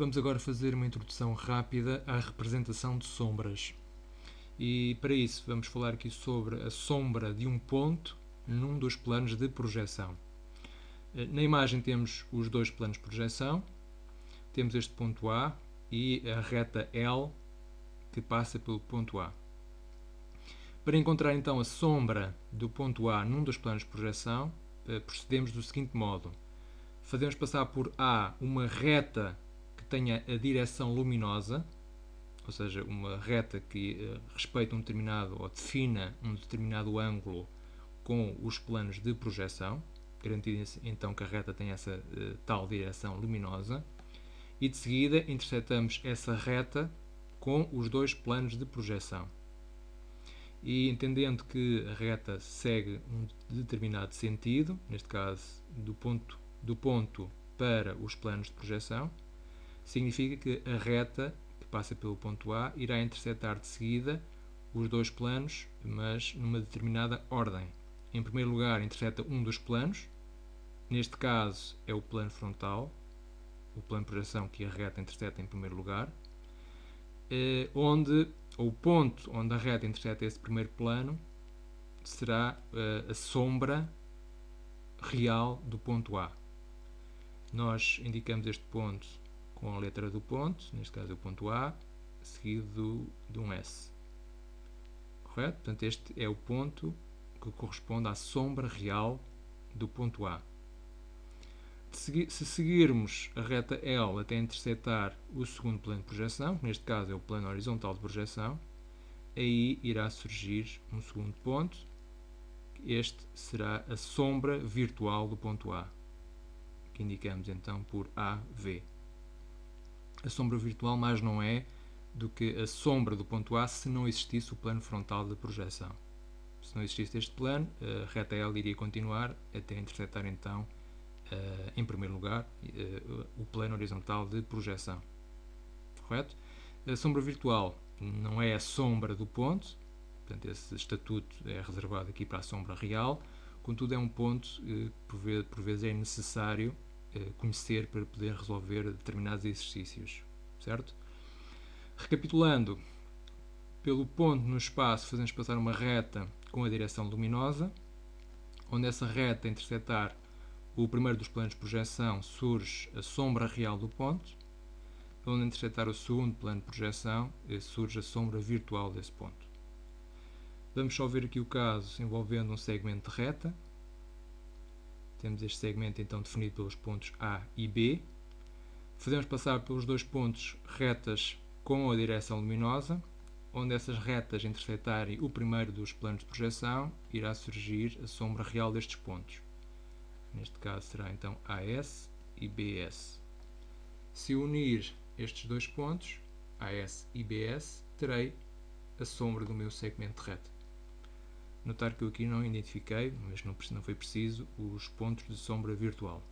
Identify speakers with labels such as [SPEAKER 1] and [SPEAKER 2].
[SPEAKER 1] Vamos agora fazer uma introdução rápida à representação de sombras. E para isso vamos falar aqui sobre a sombra de um ponto num dos planos de projeção. Na imagem temos os dois planos de projeção, temos este ponto A e a reta L que passa pelo ponto A. Para encontrar então a sombra do ponto A num dos planos de projeção, procedemos do seguinte modo. Fazemos passar por A uma reta que tenha a direção luminosa, ou seja, uma reta que respeita um determinado ou defina um determinado ângulo com os planos de projeção, garantindo então que a reta tem essa tal direção luminosa, e de seguida interceptamos essa reta com os dois planos de projeção. E entendendo que a reta segue um determinado sentido, neste caso do ponto para os planos de projeção, significa que a reta que passa pelo ponto A irá interceptar de seguida os dois planos, mas numa determinada ordem. Em primeiro lugar, intercepta um dos planos, neste caso é o plano frontal, o plano de projeção que a reta intercepta em primeiro lugar, onde o ponto onde a reta intercepta esse primeiro plano será a sombra real do ponto A. Nós indicamos este ponto com a letra do ponto, neste caso é o ponto A, seguido de um S. Correto? Portanto, este é o ponto que corresponde à sombra real do ponto A. Se seguirmos a reta L até interceptar o segundo plano de projeção, que neste caso é o plano horizontal de projeção, aí irá surgir um segundo ponto. Este será a sombra virtual do ponto A, que indicamos então por AV. A sombra virtual mais não é do que a sombra do ponto A se não existisse o plano frontal de projeção. Se não existisse este plano, a reta L iria continuar até interceptar então, em primeiro lugar, o plano horizontal de projeção. Correto? A sombra virtual não é a sombra do ponto, portanto esse estatuto é reservado aqui para a sombra real, contudo é um ponto que por vezes é necessário conhecer para poder resolver determinados exercícios, certo? Recapitulando, pelo ponto no espaço fazemos passar uma reta com a direção luminosa, onde essa reta interceptar o primeiro dos planos de projeção surge a sombra real do ponto, onde interceptar o segundo plano de projeção surge a sombra virtual desse ponto. Vamos só ver aqui o caso envolvendo um segmento de reta. Temos este segmento então definido pelos pontos A e B. Fazemos passar pelos dois pontos retas com a direção luminosa, onde essas retas interceptarem o primeiro dos planos de projeção, irá surgir a sombra real destes pontos. Neste caso será então AS e BS. Se unir estes dois pontos, AS e BS, terei a sombra do meu segmento de reta. Notar que eu aqui não identifiquei, mas não foi preciso, os pontos de sombra virtual.